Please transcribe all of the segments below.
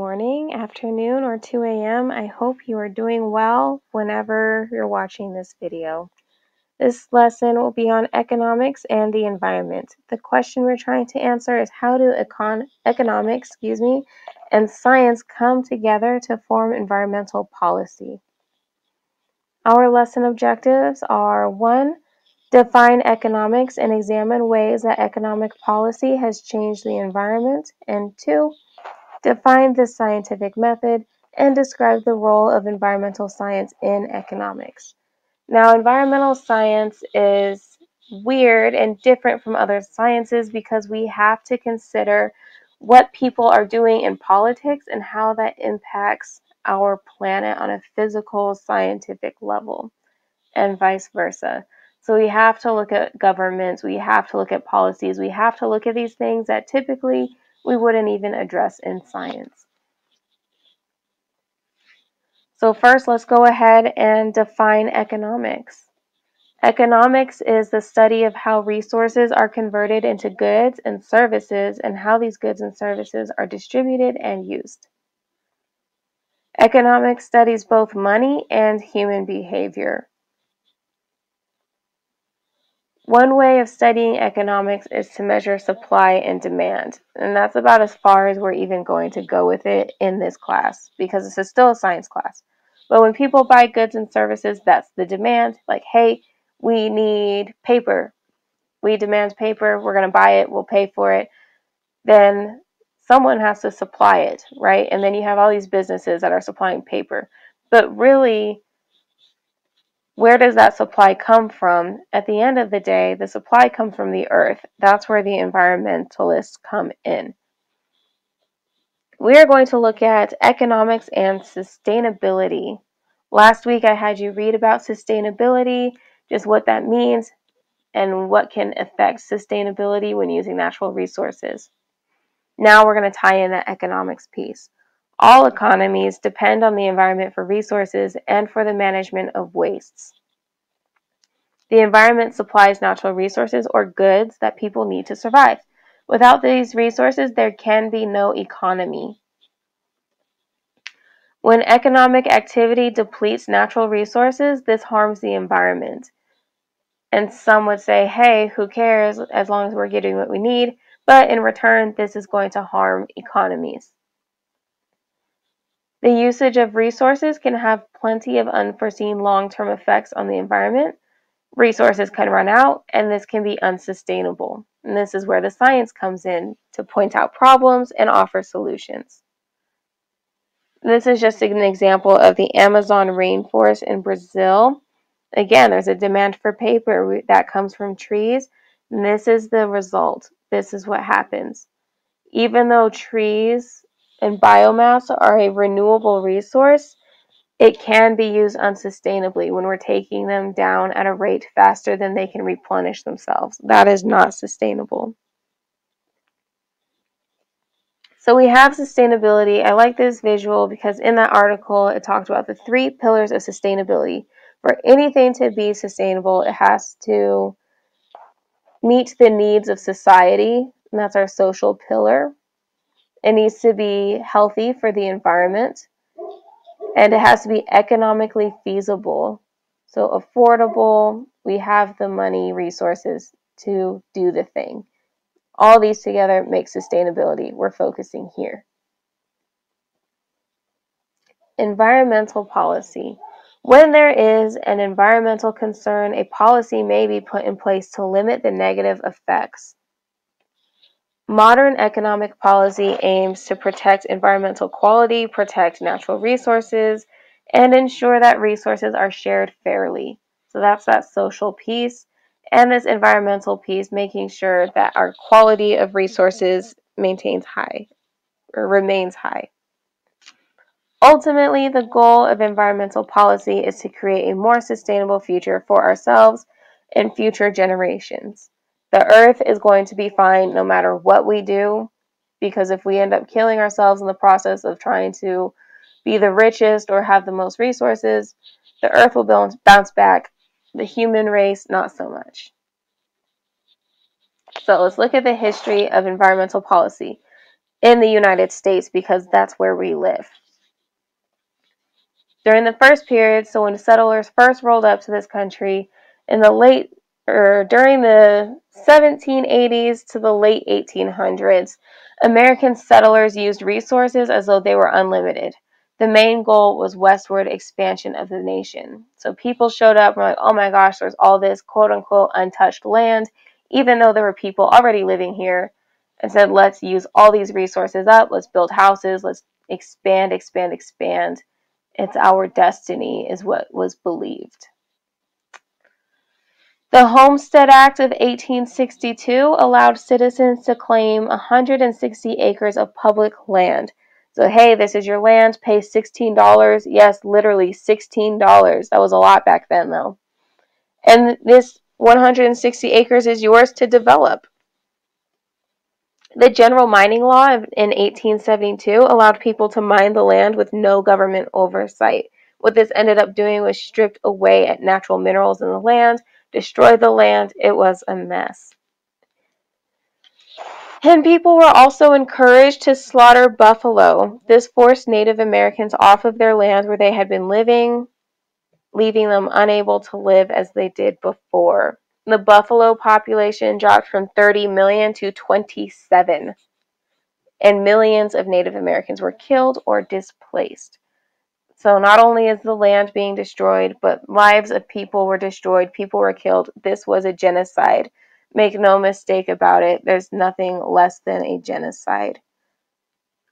morning, afternoon, or 2 a.m. I hope you are doing well whenever you're watching this video. This lesson will be on economics and the environment. The question we're trying to answer is how do economics, and science come together to form environmental policy? Our lesson objectives are 1. Define economics and examine ways that economic policy has changed the environment, and 2. Define the scientific method and describe the role of environmental science in economics. Now, environmental science is weird and different from other sciences because we have to consider what people are doing in politics and how that impacts our planet on a physical, scientific level, and vice versa. So we have to look at governments, we have to look at policies, we have to look at these things that typically we wouldn't even address in science. So first, let's go ahead and define economics. Economics is the study of how resources are converted into goods and services and how these goods and services are distributed and used. Economics studies both money and human behavior. One way of studying economics is to measure supply and demand, and that's about as far as we're even going to go with it in this class because this is still a science class. But when people buy goods and services, that's the demand. Like, hey, we need paper. We demand paper. We're going to buy it. We'll pay for it. Then someone has to supply it, right? And then you have all these businesses that are supplying paper. But really, where does that supply come from? At the end of the day, the supply comes from the earth. That's where the environmentalists come in. We are going to look at economics and sustainability. Last week I had you read about sustainability, just what that means, and what can affect sustainability when using natural resources. Now we're going to tie in that economics piece. All economies depend on the environment for resources and for the management of wastes. The environment supplies natural resources or goods that people need to survive. Without these resources, there can be no economy. When economic activity depletes natural resources, this harms the environment. And some would say, hey, who cares as long as we're getting what we need? But in return, this is going to harm economies. The usage of resources can have plenty of unforeseen long-term effects on the environment. Resources can run out, and this can be unsustainable. And this is where the science comes in to point out problems and offer solutions. This is just an example of the Amazon rainforest in Brazil. Again, there's a demand for paper that comes from trees, and this is the result. This is what happens. Even though trees and biomass are a renewable resource, it can be used unsustainably when we're taking them down at a rate faster than they can replenish themselves. That is not sustainable. So we have sustainability. I like this visual because in that article it talked about the 3 pillars of sustainability. For anything to be sustainable, it has to meet the needs of society, and that's our social pillar. It needs to be healthy for the environment, and it has to be economically feasible. So affordable, we have the money, resources to do the thing. All these together make sustainability. We're focusing here. Environmental policy. When there is an environmental concern, a policy may be put in place to limit the negative effects. Modern economic policy aims to protect environmental quality, protect natural resources, and ensure that resources are shared fairly. So that's that social piece. And this environmental piece, making sure that our quality of resources maintains high or remains high. Ultimately, the goal of environmental policy is to create a more sustainable future for ourselves and future generations. The earth is going to be fine no matter what we do, because if we end up killing ourselves in the process of trying to be the richest or have the most resources, the earth will bounce back. The human race, not so much. So let's look at the history of environmental policy. in the United States because that's where we live. During the first period, so when the settlers first rolled up to this country in the late or during the 1780s to the late 1800s, American settlers used resources as though they were unlimited. The main goal was westward expansion of the nation. So people showed up and were like, oh my gosh, there's all this quote unquote untouched land, even though there were people already living here, and said, let's use all these resources up, let's build houses, let's expand, expand, expand. It's our destiny, is what was believed. The Homestead Act of 1862 allowed citizens to claim 160 acres of public land. So, hey, this is your land, pay $16. Yes, literally $16. That was a lot back then, though. And this 160 acres is yours to develop. The General Mining Law in 1872 allowed people to mine the land with no government oversight. What this ended up doing was stripped away at natural minerals in the land, destroyed the land. It was a mess. And people were also encouraged to slaughter buffalo. This forced Native Americans off of their land where they had been living, leaving them unable to live as they did before. The buffalo population dropped from 30 million to 27, and millions of Native Americans were killed or displaced. So not only is the land being destroyed, but lives of people were destroyed, people were killed. This was a genocide. Make no mistake about it, there's nothing less than a genocide.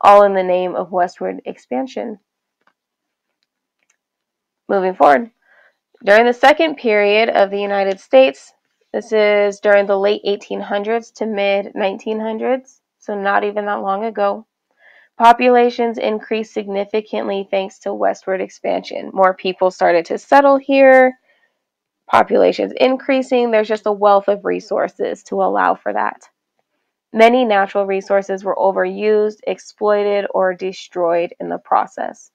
All in the name of westward expansion. Moving forward. During the second period of the United States, this is during the late 1800s to mid 1900s, so not even that long ago, populations increased significantly thanks to westward expansion. More people started to settle here, populations increasing. There's just a wealth of resources to allow for that. Many natural resources were overused, exploited, or destroyed in the process.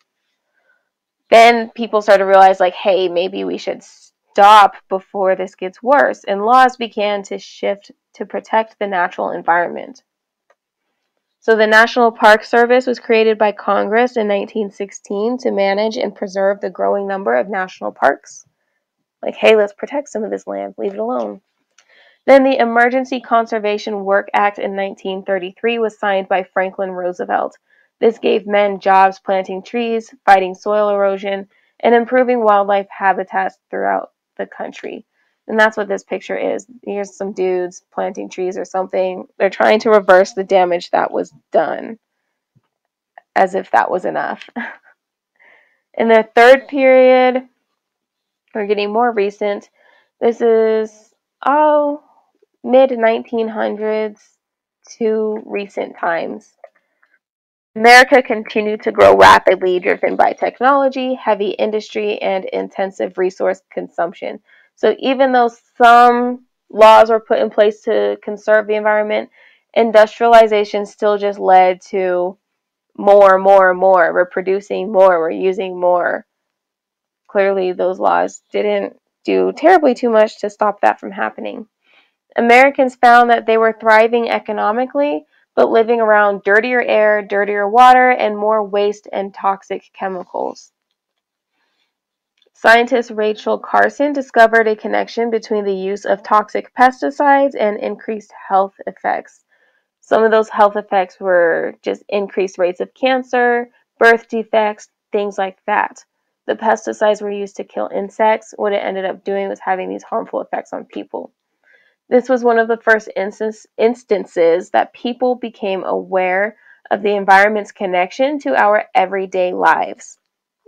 Then people started to realize, like, hey, maybe we should stop before this gets worse. And laws began to shift to protect the natural environment. So the National Park Service was created by Congress in 1916 to manage and preserve the growing number of national parks. Like, hey, let's protect some of this land, leave it alone. Then the Emergency Conservation Work Act in 1933 was signed by Franklin Roosevelt. This gave men jobs planting trees, fighting soil erosion, and improving wildlife habitats throughout the country. And that's what this picture is. Here's some dudes planting trees or something. They're trying to reverse the damage that was done, as if that was enough. In the third period, we're getting more recent. This is mid 1900s to recent times. America continued to grow rapidly, driven by technology, heavy industry, and intensive resource consumption. So even though some laws were put in place to conserve the environment, industrialization still just led to more, more, more. We're producing more, we're using more. Clearly, those laws didn't do terribly too much to stop that from happening. Americans found that they were thriving economically, but living around dirtier air, dirtier water, and more waste and toxic chemicals. Scientist Rachel Carson discovered a connection between the use of toxic pesticides and increased health effects. Some of those health effects were just increased rates of cancer, birth defects, things like that. The pesticides were used to kill insects. What it ended up doing was having these harmful effects on people. This was one of the first instances that people became aware of the environment's connection to our everyday lives.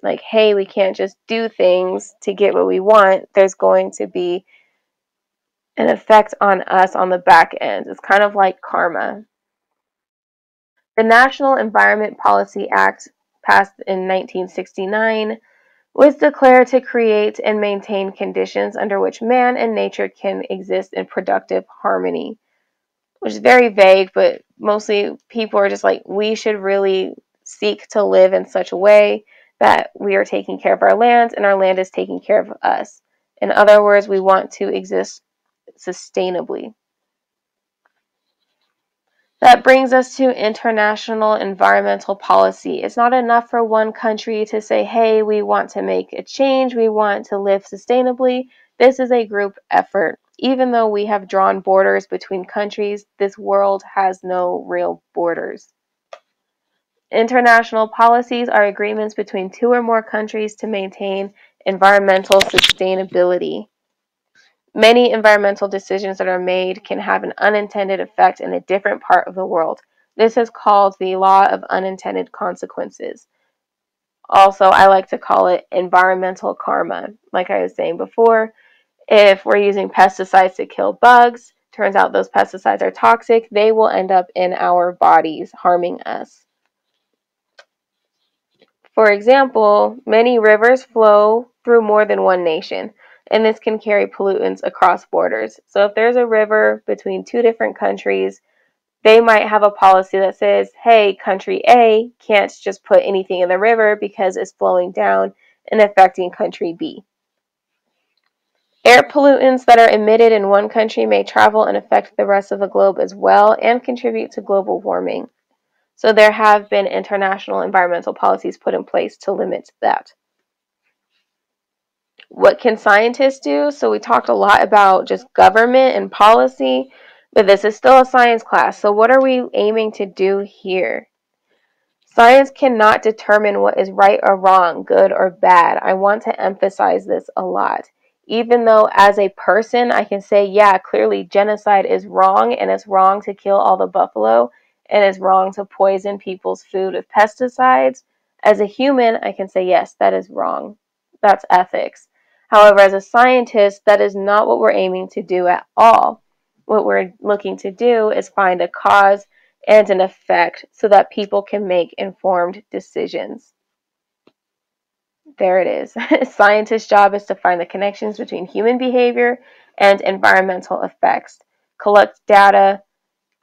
Like, hey, we can't just do things to get what we want. There's going to be an effect on us on the back end. It's kind of like karma. The National Environment Policy Act, passed in 1969, was declared to create and maintain conditions under which man and nature can exist in productive harmony, which is very vague, but mostly people are just like, we should really seek to live in such a way that we are taking care of our land and our land is taking care of us. In other words, we want to exist sustainably. That brings us to international environmental policy. It's not enough for one country to say, hey, we want to make a change, we want to live sustainably. This is a group effort. Even though we have drawn borders between countries, this world has no real borders. International policies are agreements between two or more countries to maintain environmental sustainability. Many environmental decisions that are made can have an unintended effect in a different part of the world. This is called the law of unintended consequences. Also, I like to call it environmental karma. Like I was saying before, if we're using pesticides to kill bugs, turns out those pesticides are toxic, they will end up in our bodies, harming us. For example, many rivers flow through more than one nation, and this can carry pollutants across borders. So if there's a river between two different countries, they might have a policy that says, hey, country A can't just put anything in the river because it's flowing down and affecting country B. Air pollutants that are emitted in one country may travel and affect the rest of the globe as well and contribute to global warming. So there have been international environmental policies put in place to limit that. What can scientists do? So we talked a lot about just government and policy, but this is still a science class. So what are we aiming to do here? Science cannot determine what is right or wrong, good or bad. I want to emphasize this a lot. Even though as a person I can say, yeah, clearly genocide is wrong and it's wrong to kill all the buffalo and it's wrong to poison people's food with pesticides, as a human I can say, yes, that is wrong. That's ethics. However, as a scientist, that is not what we're aiming to do at all. What we're looking to do is find a cause and an effect so that people can make informed decisions. There it is. Scientists' job is to find the connections between human behavior and environmental effects, collect data,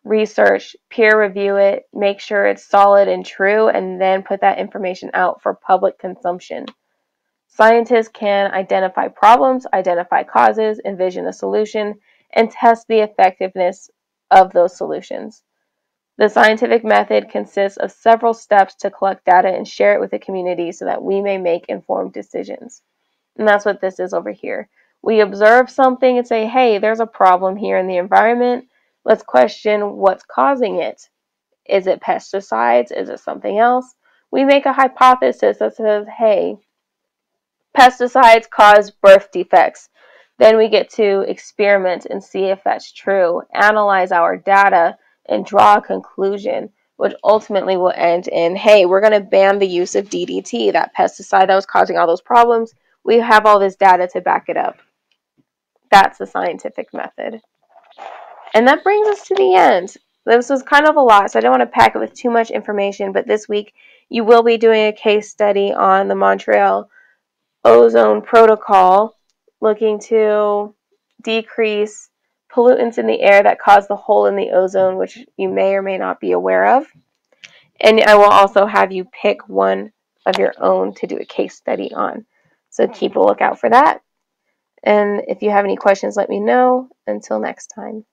research, peer review it, make sure it's solid and true, and then put that information out for public consumption. Scientists can identify problems, identify causes, envision a solution, and test the effectiveness of those solutions. The scientific method consists of several steps to collect data and share it with the community so that we may make informed decisions. And that's what this is over here. We observe something and say, hey, there's a problem here in the environment. Let's question what's causing it. Is it pesticides? Is it something else? We make a hypothesis that says, hey, pesticides cause birth defects. Then we get to experiment and see if that's true, analyze our data, and draw a conclusion, which ultimately will end in, hey, we're going to ban the use of DDT, that pesticide that was causing all those problems. We have all this data to back it up. That's the scientific method. And that brings us to the end. This was kind of a lot, so I don't want to pack it with too much information, but this week you will be doing a case study on the Montreal Ozone Protocol, looking to decrease pollutants in the air that cause the hole in the ozone, which you may or may not be aware of. And I will also have you pick one of your own to do a case study on. So keep a lookout for that. And if you have any questions, let me know. Until next time.